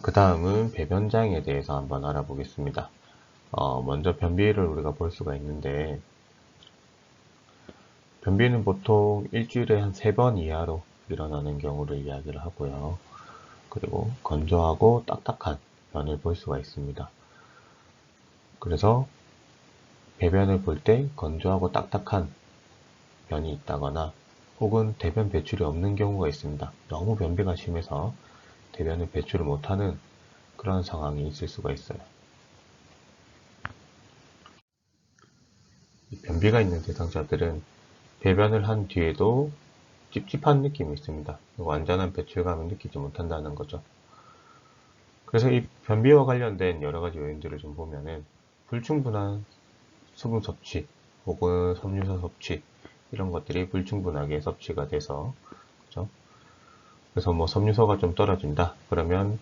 그 다음은 배변장에 대해서 한번 알아보겠습니다. 먼저 변비를 우리가 볼 수가 있는데, 변비는 보통 일주일에 한 3번 이하로 일어나는 경우를 이야기를 하고요. 그리고 건조하고 딱딱한 변을 볼 수가 있습니다. 그래서 배변을 볼 때 건조하고 딱딱한 변이 있다거나 혹은 대변 배출이 없는 경우가 있습니다. 너무 변비가 심해서 대변을 배출을 못하는 그런 상황이 있을 수가 있어요. 변비가 있는 대상자들은 배변을 한 뒤에도 찝찝한 느낌이 있습니다. 완전한 배출감을 느끼지 못한다는 거죠. 그래서 이 변비와 관련된 여러 가지 요인들을 좀 보면은 불충분한 수분 섭취 혹은 섬유소 섭취 이런 것들이 불충분하게 섭취가 돼서 그죠? 그래서 뭐 섬유소가 좀 떨어진다 그러면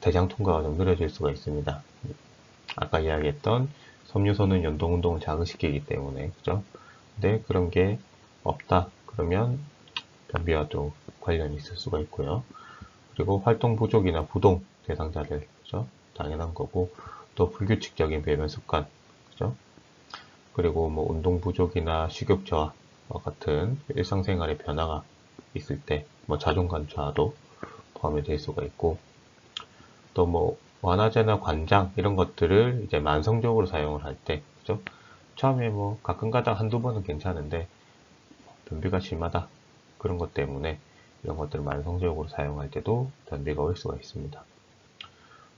대장 통과가 좀 느려질 수가 있습니다. 아까 이야기했던 섬유소는 연동 운동을 자극시키기 때문에 그죠? 근데 그런 게 없다 그러면 변비와도 관련이 있을 수가 있고요. 그리고 활동 부족이나 부동 대상자들 그죠? 당연한 거고 또 불규칙적인 배변 습관 그죠? 그리고 뭐 운동 부족이나 식욕 저하와 같은 일상생활의 변화가 있을 때 뭐 자존감 저하도 포함이 될 수가 있고 또 뭐 완화제나 관장 이런 것들을 이제 만성적으로 사용을 할 때 그죠? 처음에 뭐 가끔가다 한두 번은 괜찮은데 변비가 심하다 그런 것 때문에 이런 것들을 만성적으로 사용할 때도 변비가 올 수가 있습니다.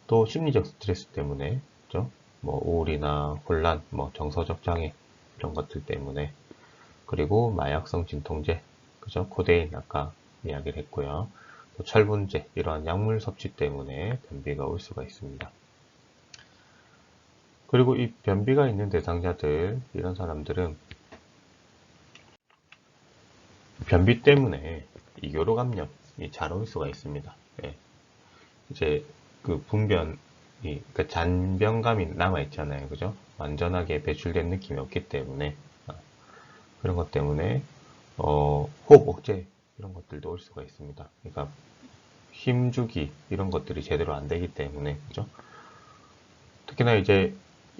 또 심리적 스트레스 때문에 그죠? 뭐 우울이나 혼란, 뭐 정서적 장애 이런 것들 때문에 그리고 마약성 진통제, 그죠? 코데인 아까 이야기를 했고요. 또 철분제 이러한 약물 섭취 때문에 변비가 올 수가 있습니다. 그리고 이 변비가 있는 대상자들 이런 사람들은 변비 때문에 이 요로 감염이 잘 올 수가 있습니다. 예. 이제 그 분변이 그러니까 잔변감이 남아 있잖아요, 그죠? 완전하게 배출된 느낌이 없기 때문에 그런 것 때문에 호흡 억제 이런 것들도 올 수가 있습니다. 그러니까 힘주기 이런 것들이 제대로 안 되기 때문에 그죠? 특히나 이제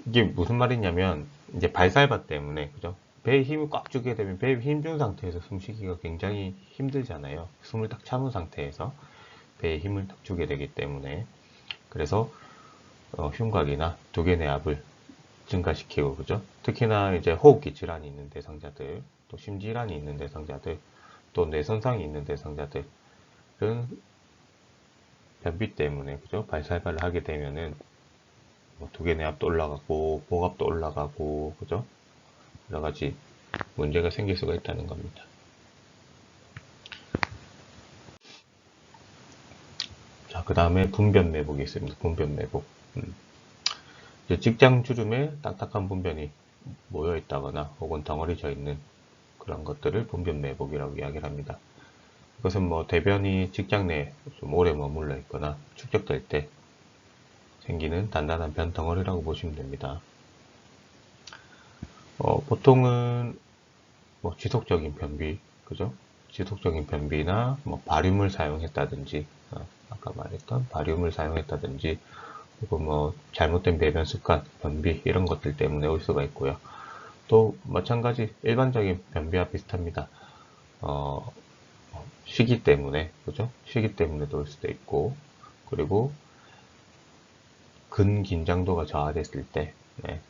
이게 무슨 말이냐면 이제 발살바 때문에 그죠? 배에 힘을 꽉 주게 되면 배에 힘 준 상태에서 숨쉬기가 굉장히 힘들잖아요. 숨을 딱 참은 상태에서 배에 힘을 딱 주게 되기 때문에 그래서 흉곽이나 두개내압을 증가시키고 그죠? 특히나 이제 호흡기 질환이 있는 대상자들, 또 심질환이 있는 대상자들, 또 뇌손상이 있는 대상자들은 변비 때문에 그죠? 발살발을 하게 되면은 뭐 두개내압도 올라가고 복압도 올라가고 그죠? 여러 가지 문제가 생길 수가 있다는 겁니다. 자, 그 다음에 분변 매복이 있습니다. 분변 매복. 이제 직장 주름에 딱딱한 분변이 모여 있다거나 혹은 덩어리져 있는 그런 것들을 분변 매복이라고 이야기를 합니다. 이것은 뭐 대변이 직장 내에 좀 오래 머물러 있거나 축적될 때 생기는 단단한 변 덩어리라고 보시면 됩니다. 보통은 뭐 지속적인 변비, 그죠? 지속적인 변비나 뭐 바륨을 사용했다든지, 아까 말했던 바륨을 사용했다든지, 혹은 뭐 잘못된 배변 습관, 변비 이런 것들 때문에 올 수가 있고요. 또 마찬가지 일반적인 변비와 비슷합니다. 어, 시기 때문에, 그죠? 시기 때문에도 올 수도 있고, 그리고 근긴장도가 저하됐을 때, 네.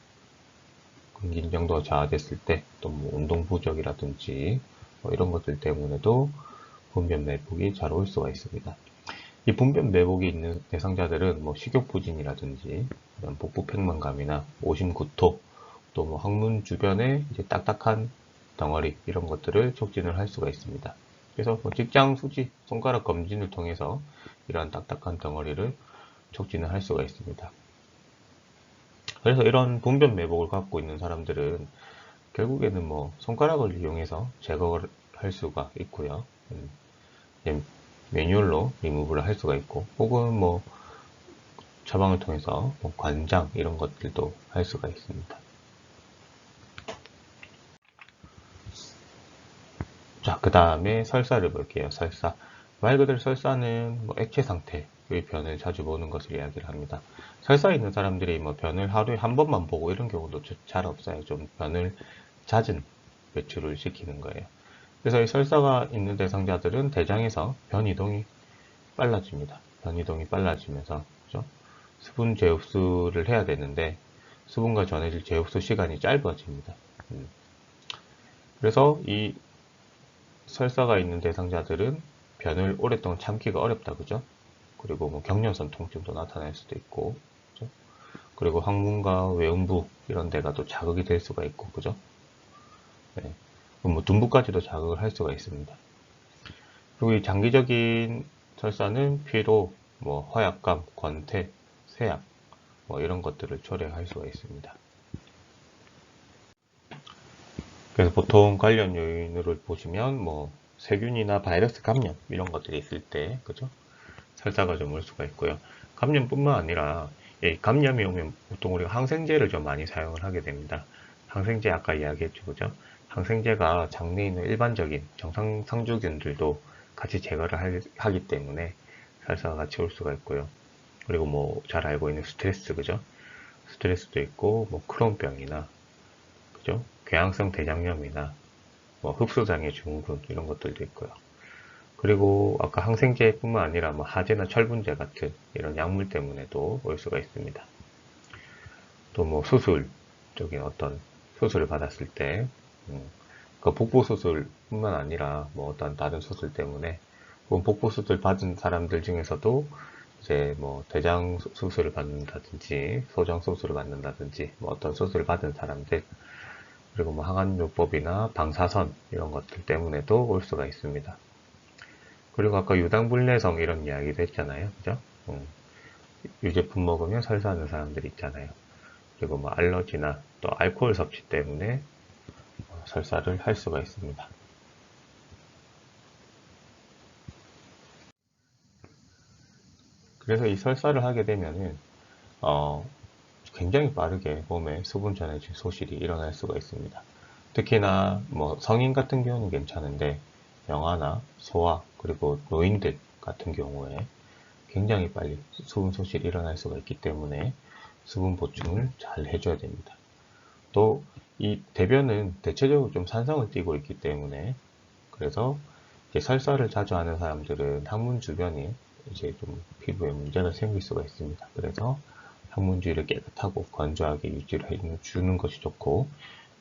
근긴장도가 저하됐을 때, 또 뭐 운동 부족이라든지, 뭐 이런 것들 때문에도 분변 매복이 잘 올 수가 있습니다. 이 분변 매복이 있는 대상자들은 뭐 식욕 부진이라든지, 복부 팽만감이나 오심 구토, 또 뭐 항문 주변에 이제 딱딱한 덩어리 이런 것들을 촉진을 할 수가 있습니다. 그래서 뭐 직장 수지 손가락 검진을 통해서 이러한 딱딱한 덩어리를 촉진을 할 수가 있습니다. 그래서 이런 분변 매복을 갖고 있는 사람들은 결국에는 뭐 손가락을 이용해서 제거를 할 수가 있고요. 매뉴얼로 리무브를 할 수가 있고 혹은 뭐 처방을 통해서 뭐 관장 이런 것들도 할 수가 있습니다. 자, 그 다음에 설사를 볼게요. 설사. 말 그대로 설사는 뭐 액체 상태의 변을 자주 보는 것을 이야기를 합니다. 설사 있는 사람들이 뭐 변을 하루에 한 번만 보고 이런 경우도 잘 없어요. 좀 변을 잦은 배출을 시키는 거예요. 그래서 이 설사가 있는 대상자들은 대장에서 변 이동이 빨라집니다. 변 이동이 빨라지면서 그죠? 수분 재흡수를 해야 되는데 수분과 전해질 재흡수 시간이 짧아집니다. 그래서 이 설사가 있는 대상자들은 변을 오랫동안 참기가 어렵다, 그죠? 그리고 뭐 경련성 통증도 나타날 수도 있고, 그죠? 그리고 항문과 외음부 이런 데가 또 자극이 될 수가 있고, 그죠? 네. 뭐 둔부까지도 자극을 할 수가 있습니다. 그리고 이 장기적인 설사는 피로, 뭐 허약감, 권태, 쇠약, 뭐 이런 것들을 초래할 수가 있습니다. 그래서 보통 관련 요인으로 보시면 뭐 세균이나 바이러스 감염 이런 것들이 있을 때, 그죠? 설사가 좀 올 수가 있고요. 감염뿐만 아니라 감염이 오면 보통 우리가 항생제를 좀 많이 사용을 하게 됩니다. 항생제 아까 이야기했죠, 그죠? 항생제가 장내에 있는 일반적인 정상 상주균들도 같이 제거를 하기 때문에 설사가 같이 올 수가 있고요. 그리고 뭐 잘 알고 있는 스트레스, 그죠? 스트레스도 있고 뭐 크론병이나 그죠? 궤양성 대장염이나 뭐 흡수장애 증후군 이런 것들도 있고요. 그리고 아까 항생제뿐만 아니라 뭐 하재나 철분제 같은 이런 약물 때문에도 올 수가 있습니다. 또 뭐 수술적인 어떤 수술을 받았을 때, 그 복부 수술뿐만 아니라 뭐 어떤 다른 수술 때문에, 혹은 복부 수술 받은 사람들 중에서도 이제 뭐 대장 수술을 받는다든지, 소장 수술을 받는다든지, 뭐 어떤 수술을 받은 사람들, 그리고 뭐 항암요법이나 방사선 이런 것들 때문에도 올 수가 있습니다. 그리고 아까 유당불내성 이런 이야기도 했잖아요. 그죠? 유제품 먹으면 설사하는 사람들 있잖아요. 그리고 뭐 알러지나 또 알코올 섭취 때문에 설사를 할 수가 있습니다. 그래서 이 설사를 하게 되면은 굉장히 빠르게 몸에 수분 전해질 소실이 일어날 수가 있습니다. 특히나 뭐 성인 같은 경우는 괜찮은데 영아나 소아 그리고 노인들 같은 경우에 굉장히 빨리 수분 소실이 일어날 수가 있기 때문에 수분 보충을 잘 해줘야 됩니다. 또 이 대변은 대체적으로 좀 산성을 띠고 있기 때문에 그래서 이제 설사를 자주 하는 사람들은 항문 주변이 이제 좀 피부에 문제가 생길 수가 있습니다. 그래서 항문 주위를 깨끗하고 건조하게 유지를 해주는 것이 좋고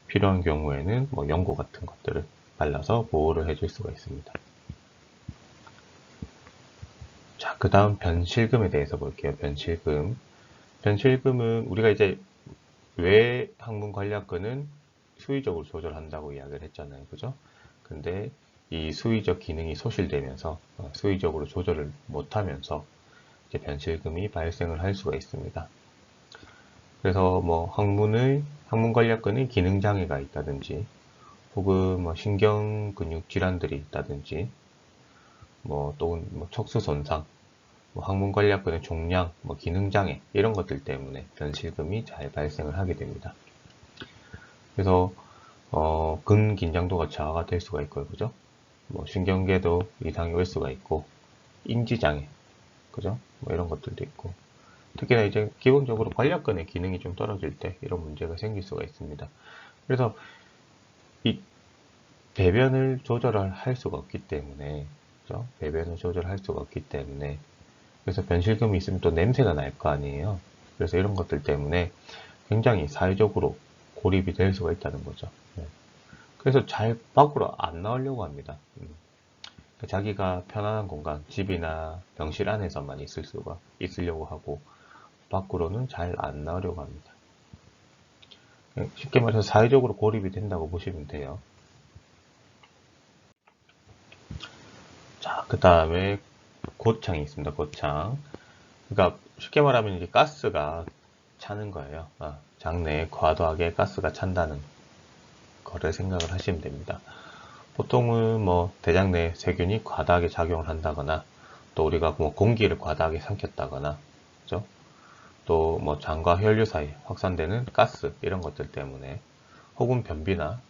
필요한 경우에는 뭐 연고 같은 것들을 발라서 보호를 해줄 수가 있습니다. 자, 그 다음 변실금에 대해서 볼게요. 변실금. 변실금은 우리가 이제 왜 항문 관략근은 수의적으로 조절한다고 이야기를 했잖아요. 그죠? 근데 이 수의적 기능이 소실되면서 수의적으로 조절을 못하면서 이제 변실금이 발생을 할 수가 있습니다. 그래서 뭐 항문 관략근의 기능 장애가 있다든지 혹은 뭐 신경 근육 질환들이 있다든지 뭐 또는 뭐 척수 손상, 뭐 항문 관략근의 종양, 뭐 기능 장애 이런 것들 때문에 변실금이 잘 발생을 하게 됩니다. 그래서 근긴장도가 저하가 될 수가 있고요, 그죠? 뭐 신경계도 이상이 올 수가 있고 인지장애, 그죠? 뭐 이런 것들도 있고 특히나 이제 기본적으로 관략근의 기능이 좀 떨어질 때 이런 문제가 생길 수가 있습니다. 그래서 이 배변을 조절을 할 수가 없기 때문에, 그죠? 배변을 조절할 수가 없기 때문에 그래서 변실금이 있으면 또 냄새가 날 거 아니에요. 그래서 이런 것들 때문에 굉장히 사회적으로 고립이 될 수가 있다는 거죠. 네. 그래서 잘 밖으로 안 나오려고 합니다. 자기가 편안한 공간, 집이나 병실 안에서만 있으려고 하고 밖으로는 잘 안 나오려고 합니다. 쉽게 말해서 사회적으로 고립이 된다고 보시면 돼요. 자, 그 다음에 고창이 있습니다. 고창. 그러니까 쉽게 말하면 이제 가스가 차는 거예요. 장내에 과도하게 가스가 찬다는 거를 생각을 하시면 됩니다. 보통은 뭐 대장 내 세균이 과다하게 작용을 한다거나 또 우리가 뭐 공기를 과다하게 삼켰다거나 그죠? 또 뭐 장과 혈류 사이 확산되는 가스 이런 것들 때문에 혹은 변비나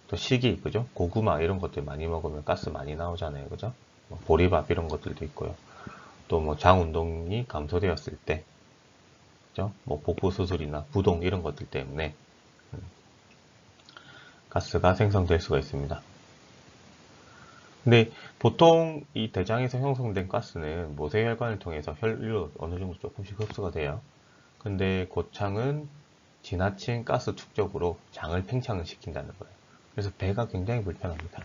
또 식이 그죠? 고구마 이런 것들 많이 먹으면 가스 많이 나오잖아요. 그죠? 보리밥 이런 것들도 있고요. 또 뭐 장 운동이 감소되었을 때, 그죠? 뭐 복부 수술이나 부동 이런 것들 때문에 가스가 생성될 수가 있습니다. 근데 보통 이 대장에서 형성된 가스는 모세혈관을 통해서 혈류로 어느 정도 조금씩 흡수가 돼요. 근데 고창은 지나친 가스 축적으로 장을 팽창을 시킨다는 거예요. 그래서 배가 굉장히 불편합니다.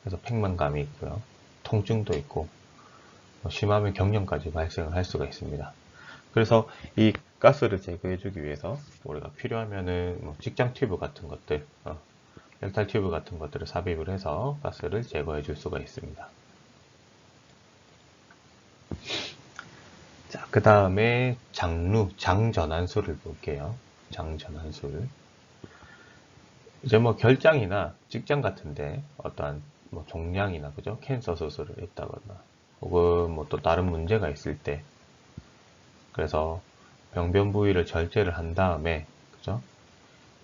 그래서 팽만감이 있고요. 통증도 있고, 심하면 경련까지 발생을 할 수가 있습니다. 그래서 이 가스를 제거해주기 위해서 우리가 필요하면은 직장 튜브 같은 것들, 렉탈 튜브 같은 것들을 삽입을 해서 가스를 제거해 줄 수가 있습니다. 자, 그 다음에 장전환술을 볼게요. 장전환술. 이제 뭐 결장이나 직장 같은데 어떠한 뭐 종양이나 그죠? 캔서 수술을 했다거나 혹은 뭐 또 다른 문제가 있을 때 그래서 병변 부위를 절제를 한 다음에 그죠?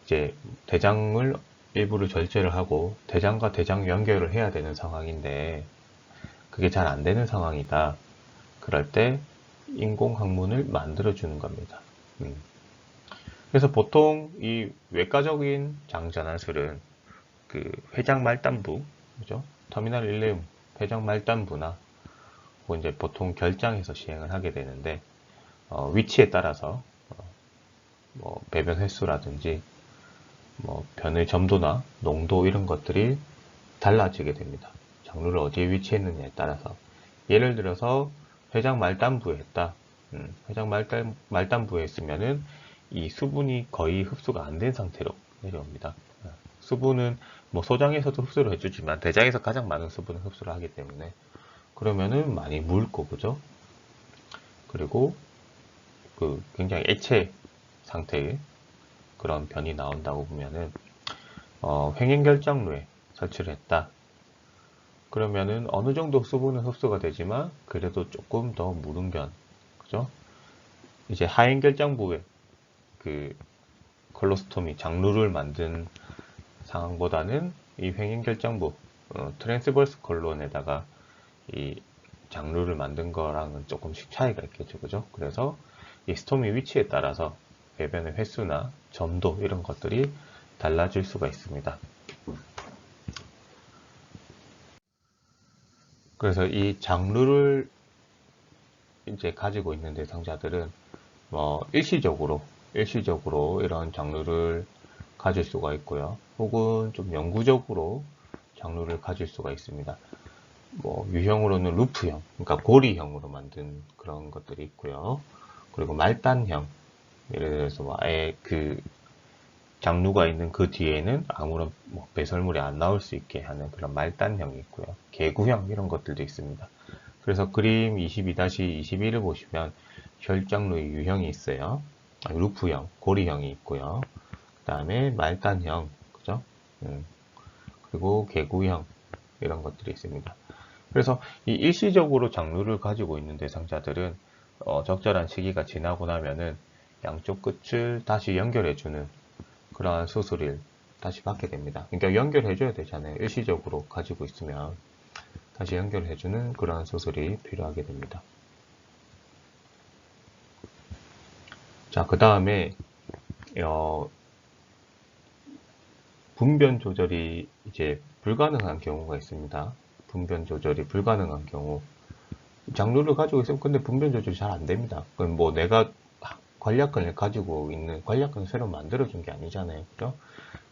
이제 대장을 일부를 절제를 하고 대장과 대장 연결을 해야 되는 상황인데 그게 잘 안 되는 상황이다. 그럴 때 인공 항문을 만들어 주는 겁니다. 그래서 보통 이 외과적인 장전환술은 그 회장 말단부, 그죠? 터미널 일레움 회장 말단부나 혹은 이제 보통 결장에서 시행을 하게 되는데 위치에 따라서 뭐 배변 횟수라든지 뭐 변의 점도나 농도 이런 것들이 달라지게 됩니다. 장루를 어디에 위치했느냐에 따라서 예를 들어서 회장 말단부에 했다. 회장 말단부에 했으면은 이 수분이 거의 흡수가 안 된 상태로 내려옵니다. 수분은 뭐 소장에서도 흡수를 해주지만 대장에서 가장 많은 수분을 흡수를 하기 때문에 그러면은 많이 묽고 그죠? 그리고 그 굉장히 액체 상태의 그런 변이 나온다고 보면은 횡행결장루에 설치를 했다. 그러면은 어느 정도 수분은 흡수가 되지만 그래도 조금 더 무른 변, 그죠? 이제 하행결장부에 그 콜로스토미 장루를 만든 상황보다는 이 횡행결장부 트랜스버스 콜론에다가 이 장루를 만든 거랑은 조금씩 차이가 있겠죠, 그죠? 그래서 이 스토미 위치에 따라서 배변의 횟수나 점도 이런 것들이 달라질 수가 있습니다. 그래서 이 장루를 이제 가지고 있는 대상자들은 뭐 일시적으로 이런 장르를 가질 수가 있고요. 혹은 좀 영구적으로 장르를 가질 수가 있습니다. 뭐 유형으로는 루프형, 그러니까 고리형으로 만든 그런 것들이 있고요. 그리고 말단형, 예를 들어서 뭐 아예 그 장루가 있는 그 뒤에는 아무런 뭐 배설물이 안 나올 수 있게 하는 그런 말단형이 있고요. 개구형 이런 것들도 있습니다. 그래서 그림 22-21을 보시면 혈장루의 유형이 있어요. 루프형, 고리형이 있고요. 그 다음에 말단형, 그죠? 그리고 개구형 이런 것들이 있습니다. 그래서 이 일시적으로 장루를 가지고 있는 대상자들은 적절한 시기가 지나고 나면은 양쪽 끝을 다시 연결해주는 그러한 수술을 다시 받게 됩니다. 그러니까 연결해줘야 되잖아요. 일시적으로 가지고 있으면 다시 연결해주는 그러한 수술이 필요하게 됩니다. 자, 그 다음에 분변 조절이 이제 불가능한 경우가 있습니다. 분변 조절이 불가능한 경우 장루를 가지고 있으면 근데 분변 조절이 잘 안 됩니다. 그건 뭐 내가 관략근을 가지고 있는 관략근을 새로 만들어준 게 아니잖아요. 그죠?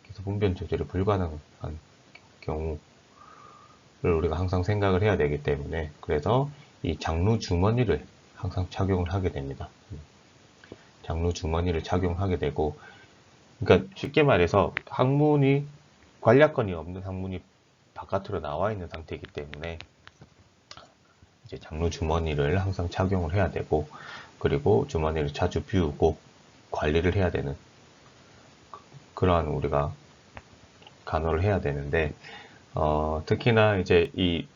그래서 분변 조절이 불가능한 경우를 우리가 항상 생각을 해야 되기 때문에 그래서 이 장루 주머니를 항상 착용을 하게 됩니다. 장루 주머니를 착용하게 되고 그러니까 쉽게 말해서 항문이 관략근이 없는 항문이 바깥으로 나와 있는 상태이기 때문에 이제 장루 주머니를 항상 착용을 해야 되고 그리고 주머니를 자주 비우고 관리를 해야 되는 그러한 우리가 간호를 해야 되는데 특히나 이제 이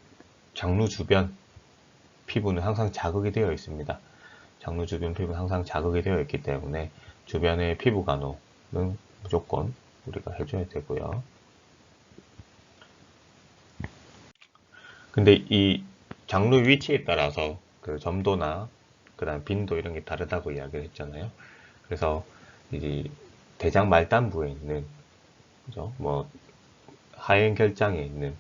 장루 주변 피부는 항상 자극이 되어 있습니다. 장루 주변 피부는 항상 자극이 되어 있기 때문에 주변의 피부 간호는 무조건 우리가 해줘야 되고요. 근데 이 장루 위치에 따라서 그 점도나 그다음 빈도 이런 게 다르다고 이야기를 했잖아요. 그래서 이 대장 말단부에 있는 그죠? 뭐 하행 결장에 있는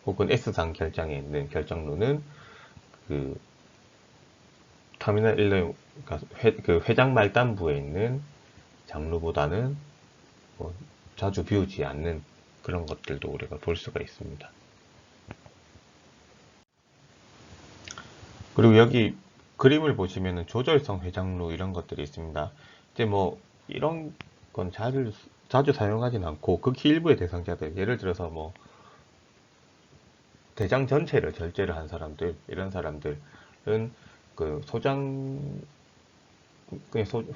혹은 S상 결장에 있는 결정루는 그 터미널 1로 그러니까 그 회장 말단부에 있는 장루보다는 뭐 자주 비우지 않는 그런 것들도 우리가 볼 수가 있습니다. 그리고 여기 그림을 보시면은 조절성 회장루 이런 것들이 있습니다. 이제 뭐 이런 건 자주 사용하진 않고 극히 일부의 대상자들, 예를 들어서 뭐 대장 전체를 절제를 한 사람들, 이런 사람들은 그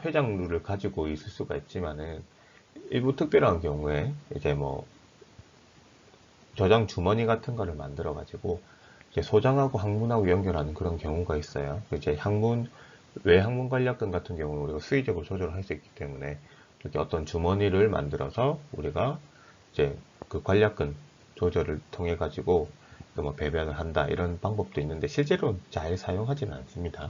회장루를 가지고 있을 수가 있지만은 일부 특별한 경우에 이제 뭐 저장 주머니 같은 거를 만들어 가지고 이제 소장하고 항문하고 연결하는 그런 경우가 있어요. 이제 외항문 관략근 같은 경우는 우리가 수의적으로 조절할 수 있기 때문에 이렇게 어떤 주머니를 만들어서 우리가 이제 그 관략근 조절을 통해 가지고 뭐 배변을 한다 이런 방법도 있는데 실제로는 잘 사용하지는 않습니다.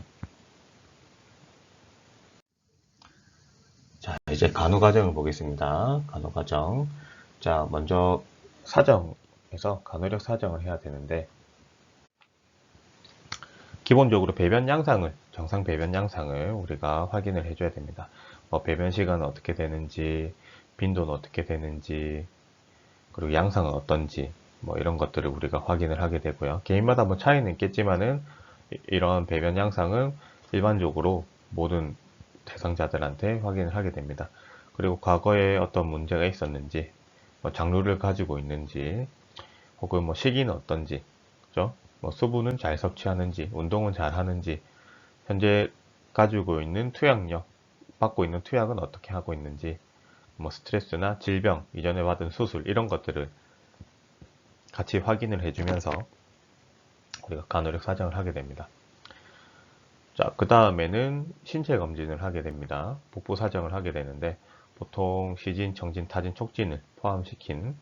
자, 이제 간호 과정을 보겠습니다. 간호 과정. 자, 먼저 사정에서 간호력 사정을 해야 되는데 기본적으로 정상 배변 양상을 우리가 확인을 해줘야 됩니다. 뭐 배변 시간은 어떻게 되는지, 빈도는 어떻게 되는지, 그리고 양상은 어떤지, 뭐 이런 것들을 우리가 확인을 하게 되고요. 개인마다 뭐 차이는 있겠지만은 이런 배변 양상은 일반적으로 모든 대상자들한테 확인을 하게 됩니다. 그리고 과거에 어떤 문제가 있었는지, 뭐 장루를 가지고 있는지, 혹은 뭐 시기는 어떤지, 그죠? 뭐 수분은 잘 섭취하는지, 운동은 잘 하는지, 현재 가지고 있는 투약력, 받고 있는 투약은 어떻게 하고 있는지, 뭐 스트레스나 질병, 이전에 받은 수술, 이런 것들을 같이 확인을 해주면서 우리가 간호력 사정을 하게 됩니다. 자, 그 다음에는 신체 검진을 하게 됩니다. 복부 사정을 하게 되는데 보통 시진, 청진, 타진, 촉진을 포함시킨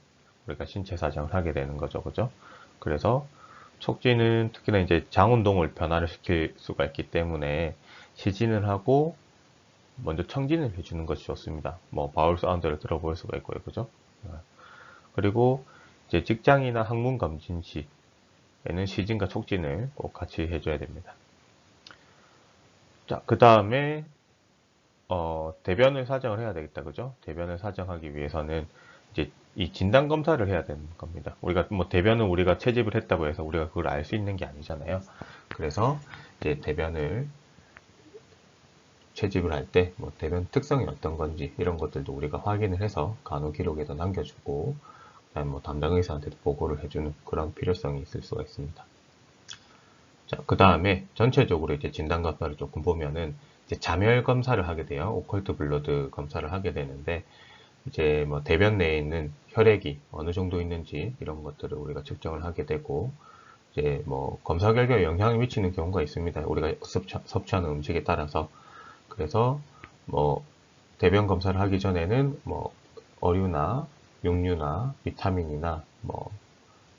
우리가 신체 사정을 하게 되는 거죠. 그죠? 그래서 촉진은 특히나 이제 장 운동을 변화를 시킬 수가 있기 때문에 시진을 하고 먼저 청진을 해주는 것이 좋습니다. 뭐 바울 사운드를 들어볼 수가 있고요. 그죠? 그리고 이제 직장이나 항문 검진 시에는 시진과 촉진을 꼭 같이 해줘야 됩니다. 자, 그 다음에 대변을 사정을 해야 되겠다, 그죠? 대변을 사정하기 위해서는 이제 이 진단 검사를 해야 되는 겁니다. 우리가 뭐 대변은 우리가 채집을 했다고 해서 우리가 그걸 알 수 있는 게 아니잖아요. 그래서 이제 대변을 채집을 할 때 뭐 대변 특성이 어떤 건지 이런 것들도 우리가 확인을 해서 간호 기록에도 남겨주고 그다음에 뭐 담당 의사한테도 보고를 해주는 그런 필요성이 있을 수가 있습니다. 자, 그 다음에 전체적으로 이제 진단 검사를 조금 보면은 이제 자멸 검사를 하게 돼요. 오컬트 블러드 검사를 하게 되는데 이제 뭐 대변 내에 있는 혈액이 어느 정도 있는지 이런 것들을 우리가 측정을 하게 되고 이제 뭐 검사 결과에 영향을 미치는 경우가 있습니다. 우리가 섭취하는 음식에 따라서 그래서 뭐 대변 검사를 하기 전에는 뭐 어류나 육류나 비타민이나 뭐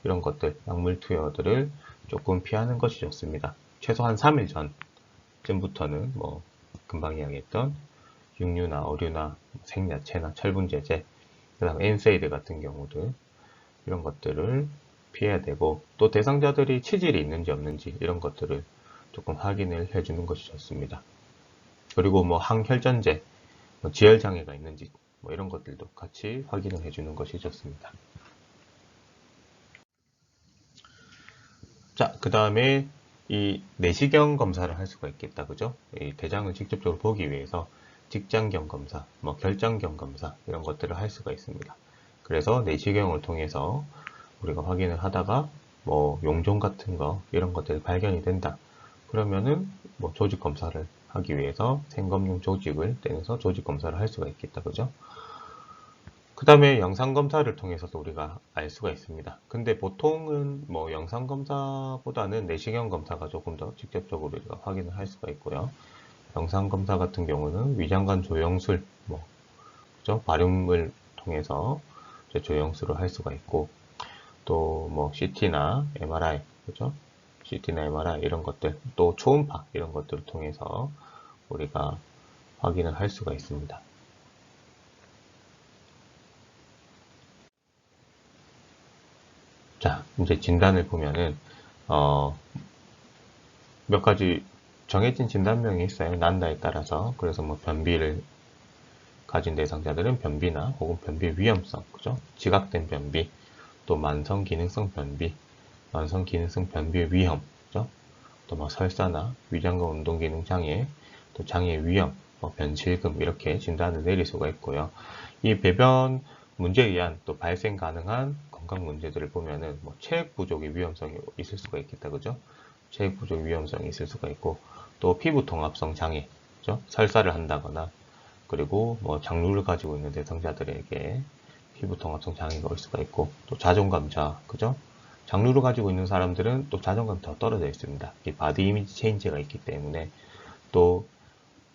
이런 것들 약물 투여들을 조금 피하는 것이 좋습니다. 최소한 3일 전쯤부터는 뭐 금방 이야기했던 육류나 어류나 생야채나 철분제제 그 다음 엔세이드 같은 경우들 이런 것들을 피해야 되고 또 대상자들이 치질이 있는지 없는지 이런 것들을 조금 확인을 해주는 것이 좋습니다. 그리고 뭐 항혈전제, 뭐 지혈장애가 있는지 뭐 이런 것들도 같이 확인을 해주는 것이 좋습니다. 자, 그 다음에 이 내시경 검사를 할 수가 있겠다, 그죠? 이 대장을 직접적으로 보기 위해서 직장경 검사, 뭐 결장경 검사 이런 것들을 할 수가 있습니다. 그래서 내시경을 통해서 우리가 확인을 하다가 뭐 용종 같은 거 이런 것들이 발견이 된다. 그러면은 뭐 조직 검사를 하기 위해서 생검용 조직을 떼내서 조직 검사를 할 수가 있겠다, 그죠? 그 다음에 영상검사를 통해서도 우리가 알 수가 있습니다. 근데 보통은 뭐 영상검사보다는 내시경 검사가 조금 더 직접적으로 우리가 확인을 할 수가 있고요. 영상검사 같은 경우는 위장관 조영술, 뭐, 그죠? 발음을 통해서 조영술을 할 수가 있고, 또 뭐 CT나 MRI, 그죠? CT나 MRI 이런 것들, 또 초음파 이런 것들을 통해서 우리가 확인을 할 수가 있습니다. 자, 이제 진단을 보면은 몇 가지 정해진 진단명이 있어요. 난다에 따라서. 그래서 뭐 변비를 가진 대상자들은 변비나 혹은 변비 위험성, 그죠? 지각된 변비, 또 만성 기능성 변비, 만성 기능성 변비의 위험, 그죠? 또 뭐 설사나 위장과 운동 기능 장애, 또 장애 위험, 뭐 변실금 이렇게 진단을 내릴 수가 있고요. 이 배변 문제에 의한 또 발생 가능한 건강 문제들을 보면은 뭐 체액 부족의 위험성이 있을 수가 있겠다, 그죠? 체액 부족 위험성이 있을 수가 있고, 또 피부 통합성 장애, 그죠? 설사를 한다거나, 그리고 뭐 장루를 가지고 있는 대상자들에게 피부 통합성 장애가 올 수가 있고, 또 자존감 저하, 그죠? 장루를 가지고 있는 사람들은 또 자존감이 더 떨어져 있습니다. 이 바디 이미지 체인지가 있기 때문에, 또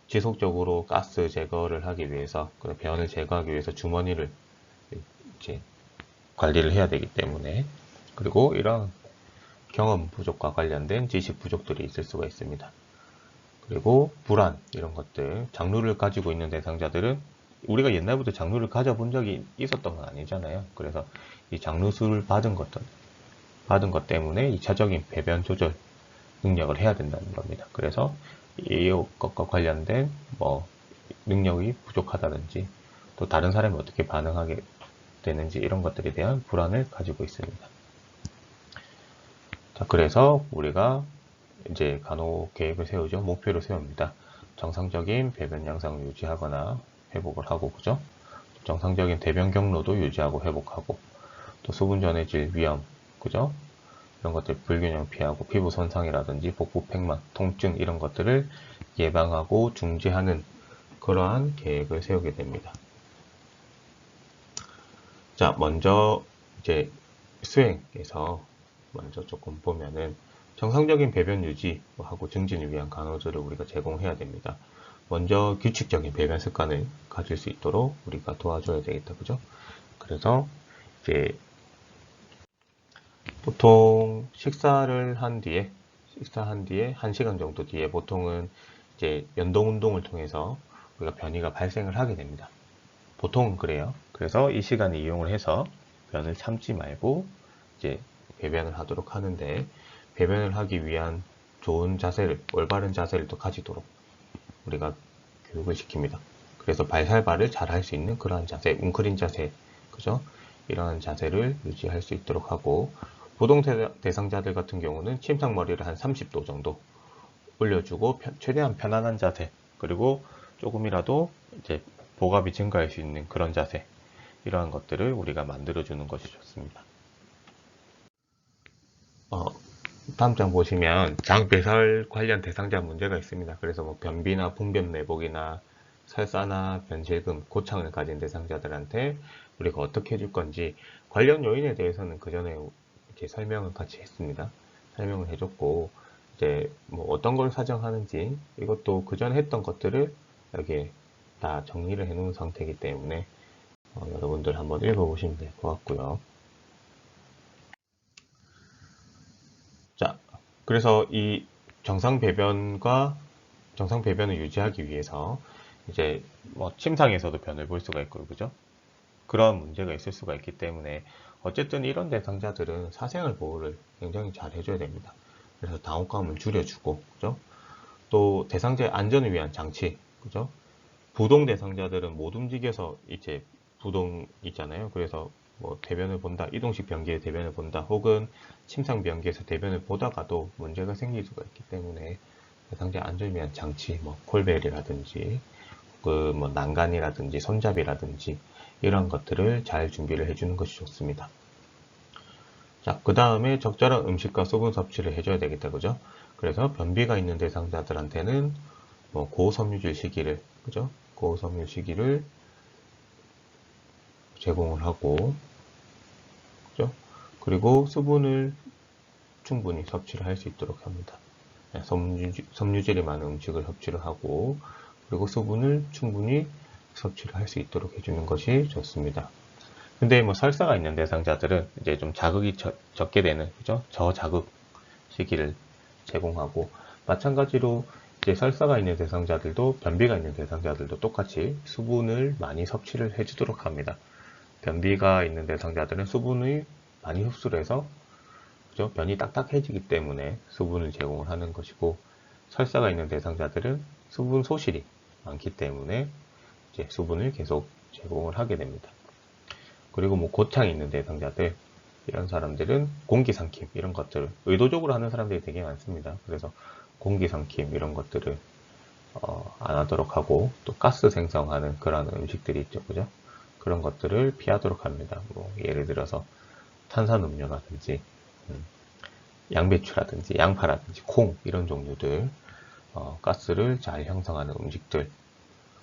지속적으로 가스 제거를 하기 위해서, 변을 제거하기 위해서 주머니를 이제 관리를 해야 되기 때문에, 그리고 이런 경험 부족과 관련된 지식 부족들이 있을 수가 있습니다. 그리고 불안 이런 것들, 장루를 가지고 있는 대상자들은 우리가 옛날부터 장루를 가져본 적이 있었던 건 아니잖아요. 그래서 이 장루수를 받은 것 때문에 2차적인 배변 조절 능력을 해야 된다는 겁니다. 그래서 이것과 관련된 뭐 능력이 부족하다든지, 또 다른 사람이 어떻게 반응하게 되는지 이런 것들에 대한 불안을 가지고 있습니다. 자, 그래서 우리가 이제 간호 계획을 세우죠. 목표를 세웁니다. 정상적인 배변 양상을 유지하거나 회복을 하고, 그죠? 정상적인 대변 경로도 유지하고 회복하고, 또 수분 전해질 위험, 그죠? 이런 것들 불균형 피하고, 피부 손상이라든지 복부 팽만, 통증 이런 것들을 예방하고 중지하는 그러한 계획을 세우게 됩니다. 자, 먼저 이제 수행에서 먼저 조금 보면은 정상적인 배변 유지하고 증진을 위한 간호제를 우리가 제공해야 됩니다. 먼저 규칙적인 배변 습관을 가질 수 있도록 우리가 도와줘야 되겠다, 그죠? 그래서 이제 보통 식사한 뒤에 1시간 정도 뒤에 보통은 이제 연동 운동을 통해서 우리가 변이가 발생을 하게 됩니다. 보통은 그래요. 그래서 이 시간을 이용을 해서 변을 참지 말고 이제 배변을 하도록 하는데, 배변을 하기 위한 좋은 자세를, 올바른 자세를 또 가지도록 우리가 교육을 시킵니다. 그래서 발살발을 잘 할 수 있는 그러한 자세, 웅크린 자세, 그죠? 이러한 자세를 유지할 수 있도록 하고, 보동 대상자들 같은 경우는 침상머리를 한 30도 정도 올려주고 최대한 편안한 자세, 그리고 조금이라도 이제 보갑이 증가할 수 있는 그런 자세, 이러한 것들을 우리가 만들어주는 것이 좋습니다. 다음 장 보시면 장 배설 관련 대상자 문제가 있습니다. 그래서 뭐 변비나 분변 내복이나 설사나 변실금, 고창을 가진 대상자들한테 우리가 어떻게 해줄 건지 관련 요인에 대해서는 그 전에 이렇게 설명을 같이 했습니다. 설명을 해줬고, 이제 뭐 어떤 걸 사정하는지 이것도 그 전에 했던 것들을 여기에 다 정리를 해 놓은 상태이기 때문에 여러분들 한번 읽어보시면 될 것 같고요. 자, 그래서 이 정상 배변을 유지하기 위해서 이제 뭐 침상에서도 변을 볼 수가 있고, 그죠? 그런 문제가 있을 수가 있기 때문에 어쨌든 이런 대상자들은 사생활 보호를 굉장히 잘 해줘야 됩니다. 그래서 당혹감을 줄여주고, 그죠? 또 대상자의 안전을 위한 장치, 그죠? 부동 대상자들은 못 움직여서 이제 부동 있잖아요. 그래서 뭐 대변을 본다, 이동식 변기에 대변을 본다, 혹은 침상 변기에서 대변을 보다가도 문제가 생길 수가 있기 때문에 대상자 안전을 위한 장치, 뭐 콜벨이라든지 그 뭐 난간이라든지 손잡이라든지 이런 것들을 잘 준비를 해주는 것이 좋습니다. 자, 그 다음에 적절한 음식과 수분 섭취를 해줘야 되겠다, 그죠? 그래서 변비가 있는 대상자들한테는 뭐 고섬유질 시기를, 그죠? 고섬유 시기를 제공을 하고, 그죠? 그리고 수분을 충분히 섭취를 할 수 있도록 합니다. 섬유질이 많은 음식을 섭취를 하고, 그리고 수분을 충분히 섭취를 할 수 있도록 해주는 것이 좋습니다. 근데 뭐 설사가 있는 대상자들은 이제 좀 자극이 적게 되는, 그죠? 저자극 시기를 제공하고, 마찬가지로 이제 설사가 있는 대상자들도 변비가 있는 대상자들도 똑같이 수분을 많이 섭취를 해주도록 합니다. 변비가 있는 대상자들은 수분을 많이 흡수를 해서 그죠? 변이 딱딱해지기 때문에 수분을 제공을 하는 것이고, 설사가 있는 대상자들은 수분 소실이 많기 때문에 이제 수분을 계속 제공을 하게 됩니다. 그리고 뭐 고창이 있는 대상자들, 이런 사람들은 공기 삼킴 이런 것들을 의도적으로 하는 사람들이 되게 많습니다. 그래서 공기 삼킴 이런 것들을 안 하도록 하고, 또 가스 생성하는 그런 음식들이 있죠, 그죠? 그런 것들을 피하도록 합니다. 뭐 예를 들어서 탄산음료라든지 양배추라든지 양파라든지 콩 이런 종류들, 가스를 잘 형성하는 음식들.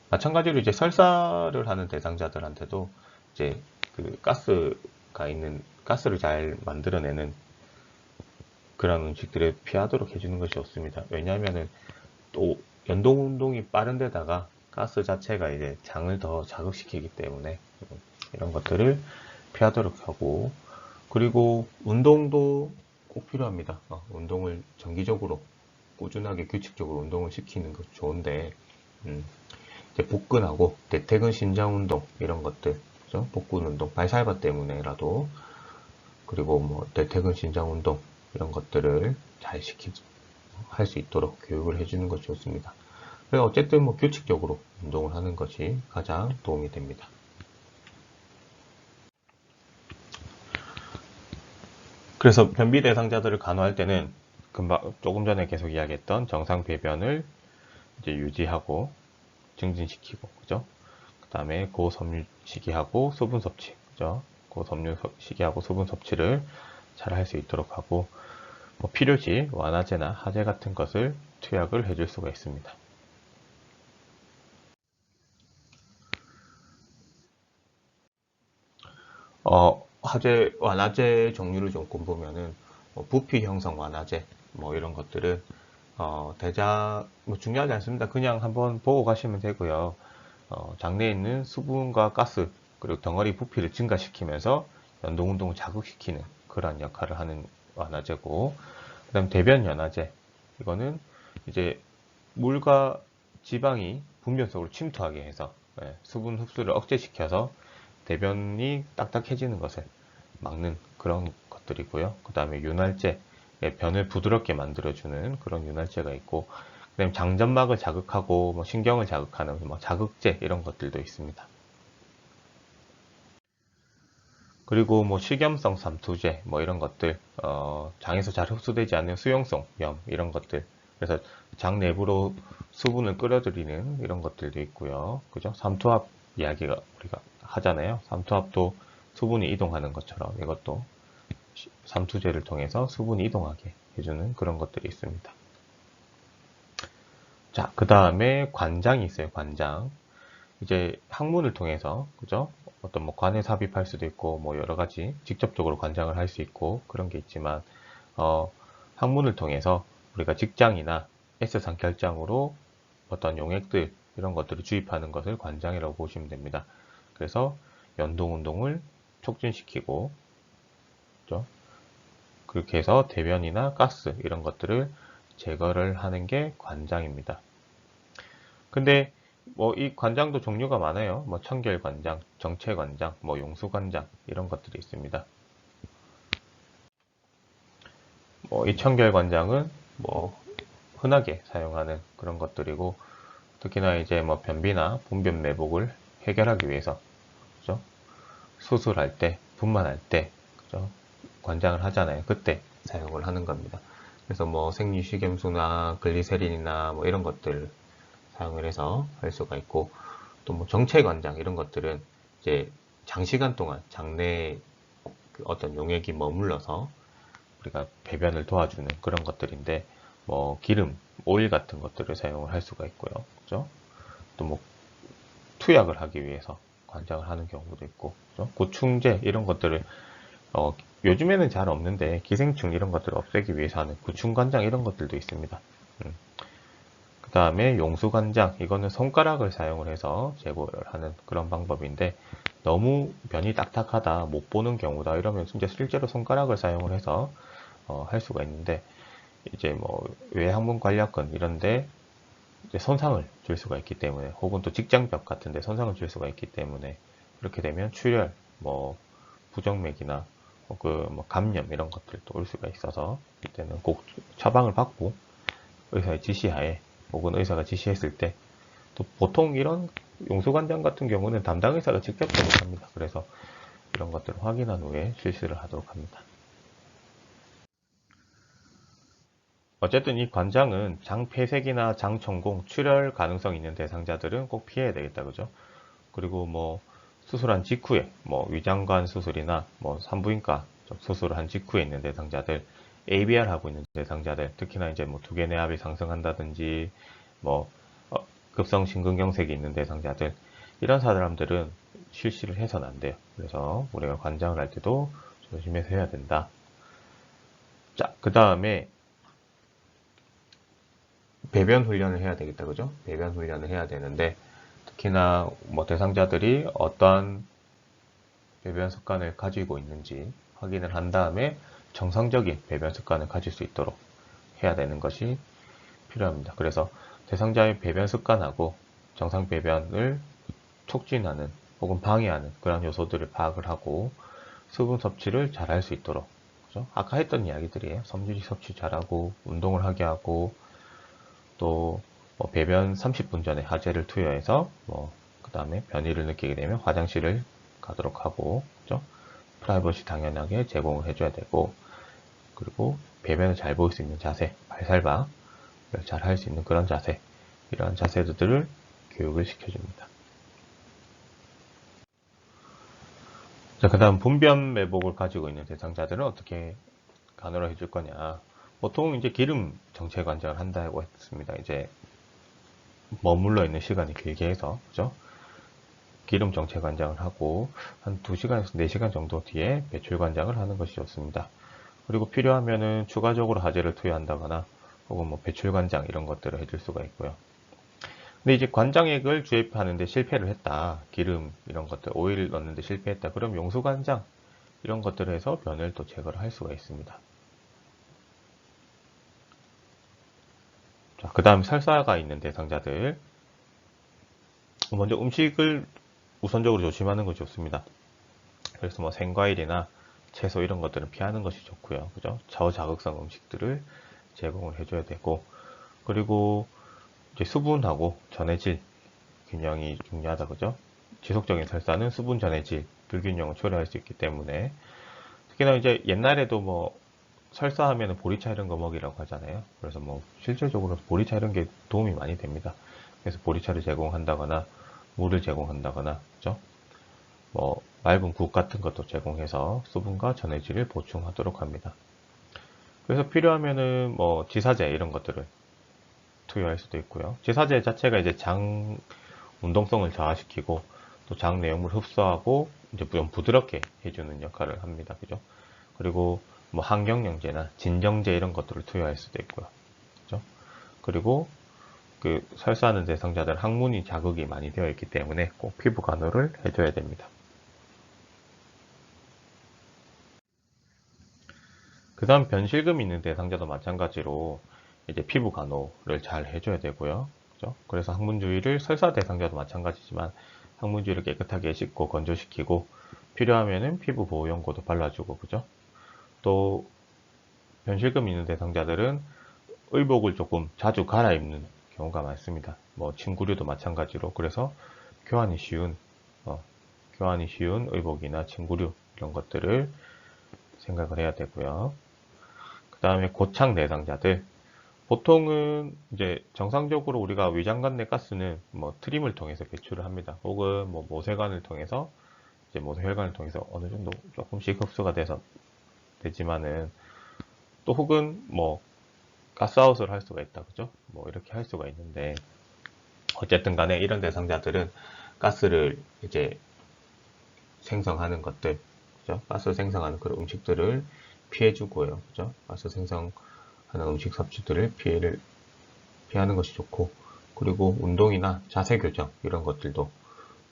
마찬가지로 이제 설사를 하는 대상자들한테도 이제 그 가스를 잘 만들어내는 그런 음식들을 피하도록 해주는 것이 좋습니다. 왜냐하면은 또 연동 운동이 빠른 데다가 가스 자체가 이제 장을 더 자극시키기 때문에 이런 것들을 피하도록 하고, 그리고 운동도 꼭 필요합니다. 운동을 정기적으로 꾸준하게 규칙적으로 운동을 시키는 것이 좋은데, 이제 복근하고 대퇴근 신장 운동 이런 것들, 그죠? 복근 운동, 발살바 때문에라도, 그리고 뭐 대퇴근 신장 운동 이런 것들을 잘 할 수 있도록 교육을 해주는 것이 좋습니다. 그래서 어쨌든 뭐 규칙적으로 운동을 하는 것이 가장 도움이 됩니다. 그래서 변비 대상자들을 간호할 때는 조금 전에 계속 이야기했던 정상 배변을 이제 유지하고 증진시키고, 그죠? 그 다음에 고섬유 식이하고 수분 섭취, 그죠? 고섬유 식이하고 수분 섭취를 잘 할 수 있도록 하고, 뭐 필요시 완화제나 하제 같은 것을 투약을 해줄 수가 있습니다. 완화제 종류를 조금 보면은, 부피 형성 완화제, 뭐 이런 것들은, 뭐 중요하지 않습니다. 그냥 한번 보고 가시면 되고요. 장내에 있는 수분과 가스, 그리고 덩어리 부피를 증가시키면서 연동 운동을 자극시키는 그러한 역할을 하는 완화제고, 그 다음 대변 연화제. 이거는 이제 물과 지방이 분변 속으로 침투하게 해서 수분 흡수를 억제시켜서 대변이 딱딱해지는 것을 막는 그런 것들이고요. 그 다음에 윤활제, 변을 부드럽게 만들어주는 그런 윤활제가 있고, 그 다음에 장점막을 자극하고 뭐 신경을 자극하는 뭐 자극제 이런 것들도 있습니다. 그리고 뭐 식염성 삼투제 뭐 이런 것들, 장에서 잘 흡수되지 않는 수용성 염 이런 것들, 그래서 장 내부로 수분을 끌어들이는 이런 것들도 있고요. 그죠? 삼투압 이야기가 우리가 하잖아요. 삼투압도 수분이 이동하는 것처럼 이것도 삼투제를 통해서 수분이 이동하게 해주는 그런 것들이 있습니다. 자, 그 다음에 관장이 있어요. 관장. 이제 항문을 통해서, 그죠? 어떤 뭐 관에 삽입할 수도 있고, 뭐 여러 가지 직접적으로 관장을 할 수 있고 그런 게 있지만, 항문을 통해서 우리가 직장이나 S상 결장으로 어떤 용액들 이런 것들을 주입하는 것을 관장이라고 보시면 됩니다. 그래서 연동 운동을 촉진시키고, 그죠? 그렇게 해서 대변이나 가스 이런 것들을 제거를 하는 게 관장입니다. 근데 뭐 이 관장도 종류가 많아요. 뭐 청결관장, 정체관장, 뭐 용수관장 이런 것들이 있습니다. 뭐 이 청결관장은 뭐 흔하게 사용하는 그런 것들이고, 특히나 이제 뭐 변비나 분변 매복을 해결하기 위해서, 그죠? 수술할 때, 분만할 때, 그죠? 관장을 하잖아요. 그때 사용을 하는 겁니다. 그래서 뭐 생리식염수나 글리세린이나 뭐 이런 것들 사용을 해서 할 수가 있고, 또 뭐 정체관장 이런 것들은 이제 장시간 동안 장내에 그 어떤 용액이 머물러서 우리가 배변을 도와주는 그런 것들인데, 뭐 기름, 오일 같은 것들을 사용을 할 수가 있고요. 그죠? 또 뭐 투약을 하기 위해서 관장을 하는 경우도 있고, 그죠? 구충제 이런 것들을 요즘에는 잘 없는데 기생충 이런 것들을 없애기 위해서 하는 구충관장 이런 것들도 있습니다. 그 다음에 용수관장, 이거는 손가락을 사용을 해서 제거를 하는 그런 방법인데, 너무 변이 딱딱하다, 못 보는 경우다 이러면 진짜 실제로 손가락을 사용을 해서 할 수가 있는데, 이제 뭐 외항문 관략근 이런데 이제 손상을 줄 수가 있기 때문에, 혹은 또 직장벽 같은데 손상을 줄 수가 있기 때문에, 그렇게 되면 출혈, 뭐 부정맥이나 그 뭐 감염 이런 것들도 올 수가 있어서 이때는 꼭 처방을 받고 의사의 지시하에, 혹은 의사가 지시했을 때, 또 보통 이런 용수관장 같은 경우는 담당 의사가 직접 제공합니다. 그래서 이런 것들을 확인한 후에 실시를 하도록 합니다. 어쨌든 이 관장은 장폐색이나 장천공, 출혈 가능성 있는 대상자들은 꼭 피해야 되겠다, 그죠? 그리고 뭐 수술한 직후에, 뭐 위장관 수술이나 뭐 산부인과 수술을 한 직후에 있는 대상자들, ABR 하고 있는 대상자들, 특히나 이제 뭐 두개내압이 상승한다든지, 뭐 급성 심근경색이 있는 대상자들, 이런 사람들은 실시를 해서는 안 돼요. 그래서 우리가 관장을 할 때도 조심해서 해야 된다. 자, 그 다음에 배변 훈련을 해야 되겠다, 그죠? 배변 훈련을 해야 되는데, 특히나 뭐 대상자들이 어떠한 배변 습관을 가지고 있는지 확인을 한 다음에 정상적인 배변 습관을 가질 수 있도록 해야 되는 것이 필요합니다. 그래서 대상자의 배변 습관하고 정상 배변을 촉진하는 혹은 방해하는 그런 요소들을 파악을 하고 수분 섭취를 잘 할 수 있도록, 그죠? 아까 했던 이야기들이에요. 섬유질 섭취 잘하고 운동을 하게 하고, 또 뭐 배변 30분 전에 하제를 투여해서 그 다음에 변이를 느끼게 되면 화장실을 가도록 하고, 그죠? 프라이버시 당연하게 제공을 해줘야 되고, 그리고 배변을 잘 볼 수 있는 자세, 발살박을 잘 할 수 있는 그런 자세, 이러한 자세들을 교육을 시켜줍니다. 자, 그 다음 분변 매복을 가지고 있는 대상자들은 어떻게 간호를 해줄 거냐. 보통 이제 기름 정체 관장을 한다고 했습니다. 이제 머물러 있는 시간이 길게 해서, 그죠? 기름 정체 관장을 하고 한 2시간에서 4시간 정도 뒤에 배출 관장을 하는 것이 좋습니다. 그리고 필요하면은 추가적으로 하제를 투여한다거나 혹은 뭐 배출 관장 이런 것들을 해줄 수가 있고요. 근데 이제 관장액을 주입하는데 실패를 했다. 기름 이런 것들, 오일 넣는데 실패했다. 그럼 용수 관장 이런 것들을 해서 변을 또 제거를 할 수가 있습니다. 자, 그 다음 설사가 있는 대상자들. 먼저 음식을 우선적으로 조심하는 것이 좋습니다. 그래서 뭐 생과일이나 채소 이런 것들은 피하는 것이 좋고요. 그죠? 저자극성 음식들을 제공을 해줘야 되고, 그리고 이제 수분하고 전해질 균형이 중요하다, 그죠? 지속적인 설사는 수분 전해질 불균형을 초래할 수 있기 때문에, 특히나 이제 옛날에도 뭐 설사하면 보리차 이런 거 먹이라고 하잖아요. 그래서 뭐 실질적으로 보리차 이런 게 도움이 많이 됩니다. 그래서 보리차를 제공한다거나 물을 제공한다거나, 그죠? 뭐 맑은 국 같은 것도 제공해서 수분과 전해질을 보충하도록 합니다. 그래서 필요하면은 뭐 지사제 이런 것들을 투여할 수도 있고요. 지사제 자체가 이제 장 운동성을 저하시키고 또 장 내용물 흡수하고 이제 좀 부드럽게 해주는 역할을 합니다. 그죠? 그리고 뭐 항경영제나 진정제 이런 것들을 투여할 수도 있고요. 그죠? 그리고 그 설사하는 대상자들 항문이 자극이 많이 되어 있기 때문에 꼭 피부 간호를 해줘야 됩니다. 그 다음 변실금 있는 대상자도 마찬가지로 이제 피부 간호를 잘 해줘야 되고요. 그죠? 그래서 항문 주위를 설사 대상자도 마찬가지지만 항문 주위를 깨끗하게 씻고 건조시키고 필요하면은 피부 보호 연고도 발라주고, 그죠? 또 변실금 있는 대상자들은 의복을 조금 자주 갈아입는 경우가 많습니다. 뭐 침구류도 마찬가지로. 그래서 교환이 쉬운 어, 교환이 쉬운 의복이나 침구류 이런 것들을 생각을 해야 되고요. 그 다음에 고착 내상자들, 보통은 이제 정상적으로 우리가 위장관 내 가스는 뭐 트림을 통해서 배출을 합니다. 혹은 뭐 모세관을 통해서, 이제 모세혈관을 통해서 어느 정도 조금씩 흡수가 돼서 되지만은, 또 혹은 뭐 가스아웃을 할 수가 있다, 그죠? 뭐 이렇게 할 수가 있는데, 어쨌든 간에 이런 대상자들은 가스를 이제 생성하는 것들, 그죠? 가스 생성하는 그런 음식들을 피해주고요, 그죠? 가스 생성하는 음식 섭취들을 피하는 것이 좋고, 그리고 운동이나 자세 교정 이런 것들도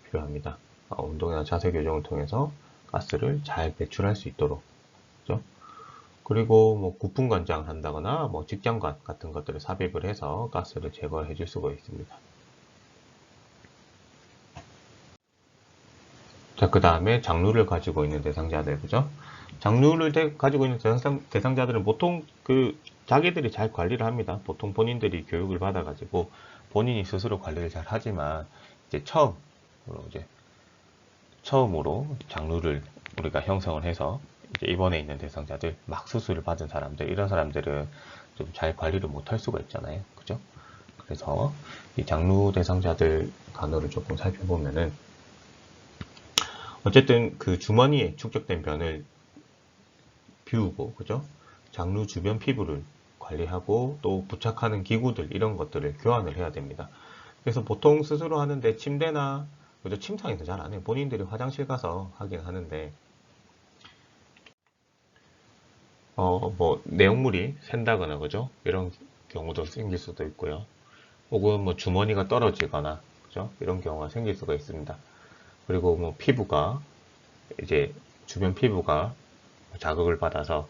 필요합니다. 운동이나 자세 교정을 통해서 가스를 잘 배출할 수 있도록, 그죠? 그리고 뭐 구품 관장을 한다거나 뭐 직장관 같은 것들을 삽입을 해서 가스를 제거해 줄 수가 있습니다. 자, 그 다음에 장루를 가지고 있는 대상자들, 그죠? 장루를 가지고 있는 대상자들은 보통 자기들이 잘 관리를 합니다. 보통 본인들이 교육을 받아가지고 본인이 스스로 관리를 잘 하지만 이제 처음으로 장루를 우리가 형성을 해서 이제 입원해 있는 대상자들, 막 수술을 받은 사람들, 이런 사람들은 좀 잘 관리를 못할 수가 있잖아요. 그죠? 그래서 이 장루 대상자들 간호를 조금 살펴보면은 어쨌든 그 주머니에 축적된 변을 비우고, 그죠? 장루 주변 피부를 관리하고 또 부착하는 기구들 이런 것들을 교환을 해야 됩니다. 그래서 보통 스스로 하는데 침대나 그죠? 침상에서 잘 안 해요. 본인들이 화장실 가서 하긴 하는데 뭐 내용물이 샌다거나 그죠? 이런 경우도 생길 수도 있고요. 혹은 뭐 주머니가 떨어지거나 그죠? 이런 경우가 생길 수가 있습니다. 그리고 뭐 피부가 이제 주변 피부가 자극을 받아서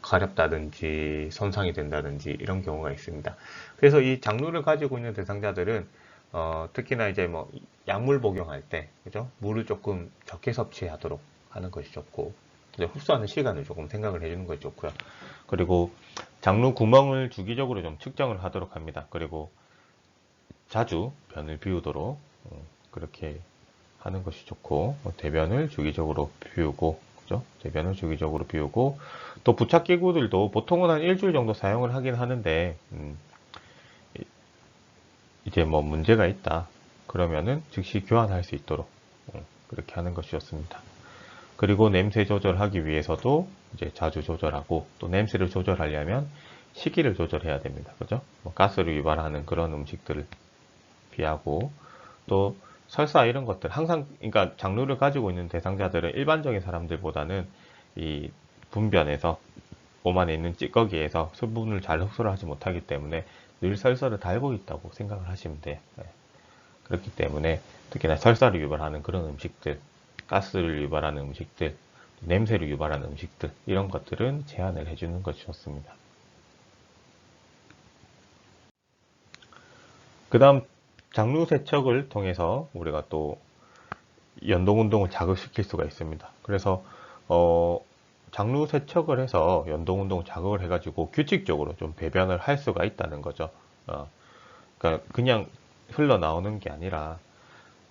가렵다든지 손상이 된다든지 이런 경우가 있습니다. 그래서 이 장루를 가지고 있는 대상자들은 특히나 이제 뭐 약물 복용할 때 그죠? 물을 조금 적게 섭취하도록 하는 것이 좋고 이제 흡수하는 시간을 조금 생각을 해주는 것이 좋고요. 그리고 장루 구멍을 주기적으로 좀 측정을 하도록 합니다. 그리고 자주 변을 비우도록 그렇게 하는 것이 좋고 대변을 주기적으로 비우고 그죠? 대변을 주기적으로 비우고 또 부착기구들도 보통은 한 일주일 정도 사용을 하긴 하는데 이제 뭐 문제가 있다 그러면은 즉시 교환할 수 있도록 그렇게 하는 것이 좋습니다. 그리고 냄새 조절하기 위해서도 이제 자주 조절하고 또 냄새를 조절하려면 시기를 조절해야 됩니다. 그죠? 뭐 가스를 유발하는 그런 음식들을 피하고 또 설사 이런 것들 항상 그러니까 장루를 가지고 있는 대상자들은 일반적인 사람들보다는 이 분변에서 몸 안에 있는 찌꺼기에서 수분을 잘 흡수를 하지 못하기 때문에 늘 설사를 달고 있다고 생각을 하시면 돼요. 네. 그렇기 때문에 특히나 설사를 유발하는 그런 음식들, 가스를 유발하는 음식들, 냄새를 유발하는 음식들 이런 것들은 제한을 해주는 것이 좋습니다. 그 다음 장루 세척을 통해서 우리가 또 연동 운동을 자극시킬 수가 있습니다. 그래서 장루 세척을 해서 연동 운동 자극을 해가지고 규칙적으로 좀 배변을 할 수가 있다는 거죠. 그러니까 그냥 흘러나오는 게 아니라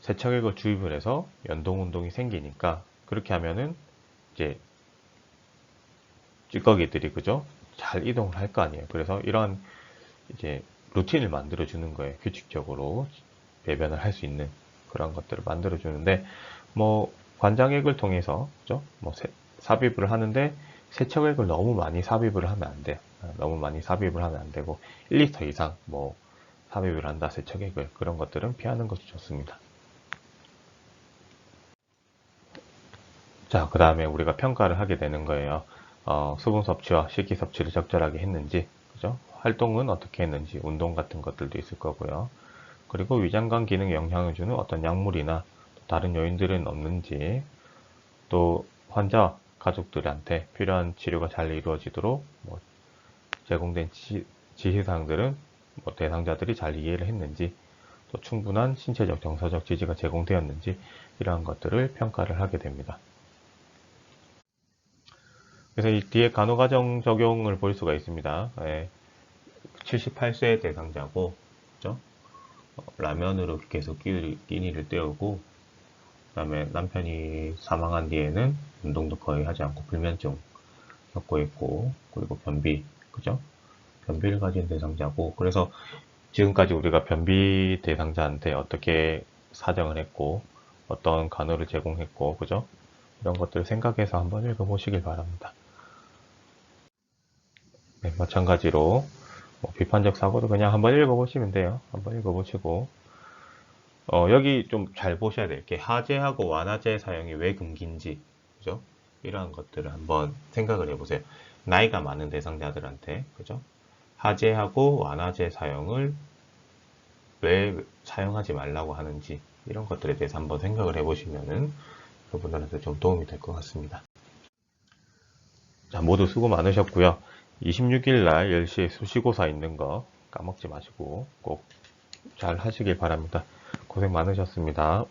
세척액을 주입을 해서 연동 운동이 생기니까 그렇게 하면은 이제 찌꺼기들이 그죠? 잘 이동을 할 거 아니에요. 그래서 이런 이제 루틴을 만들어 주는 거예요. 규칙적으로 배변을 할 수 있는 그런 것들을 만들어 주는데 뭐 관장액을 통해서 그죠? 뭐 삽입을 하는데 세척액을 너무 많이 삽입을 하면 안 돼요. 너무 많이 삽입을 하면 안 되고 1리터 이상 뭐 삽입을 한다 세척액을 그런 것들은 피하는 것이 좋습니다. 자, 그 다음에 우리가 평가를 하게 되는 거예요. 수분 섭취와 식기 섭취를 적절하게 했는지, 그죠? 활동은 어떻게 했는지, 운동 같은 것들도 있을 거고요. 그리고 위장관 기능에 영향을 주는 어떤 약물이나 다른 요인들은 없는지, 또 환자 가족들한테 필요한 치료가 잘 이루어지도록 뭐 제공된 지시사항들은 뭐 대상자들이 잘 이해를 했는지, 또 충분한 신체적 정서적 지지가 제공되었는지 이러한 것들을 평가를 하게 됩니다. 그래서 이 뒤에 간호과정 적용을 볼 수가 있습니다. 78세 대상자고, 그죠? 라면으로 계속 끼니를 때우고, 그 다음에 남편이 사망한 뒤에는 운동도 거의 하지 않고 불면증 겪고 있고, 그리고 변비, 그죠? 변비를 가진 대상자고, 그래서 지금까지 우리가 변비 대상자한테 어떻게 사정을 했고, 어떤 간호를 제공했고, 그죠? 이런 것들을 생각해서 한번 읽어보시길 바랍니다. 네, 마찬가지로 뭐 비판적 사고도 그냥 한번 읽어보시면 돼요. 한번 읽어보시고 여기 좀 잘 보셔야 될 게 하재하고 완화제 사용이 왜 금기인지 그죠? 이러한 것들을 한번 생각을 해보세요. 나이가 많은 대상자들한테 그죠? 하재하고 완화제 사용을 왜 사용하지 말라고 하는지 이런 것들에 대해서 한번 생각을 해보시면은 여러분들한테 좀 도움이 될 것 같습니다. 자, 모두 수고 많으셨고요. 26일 날 10시에 수시고사 있는 거 까먹지 마시고 꼭 잘 하시길 바랍니다. 고생 많으셨습니다.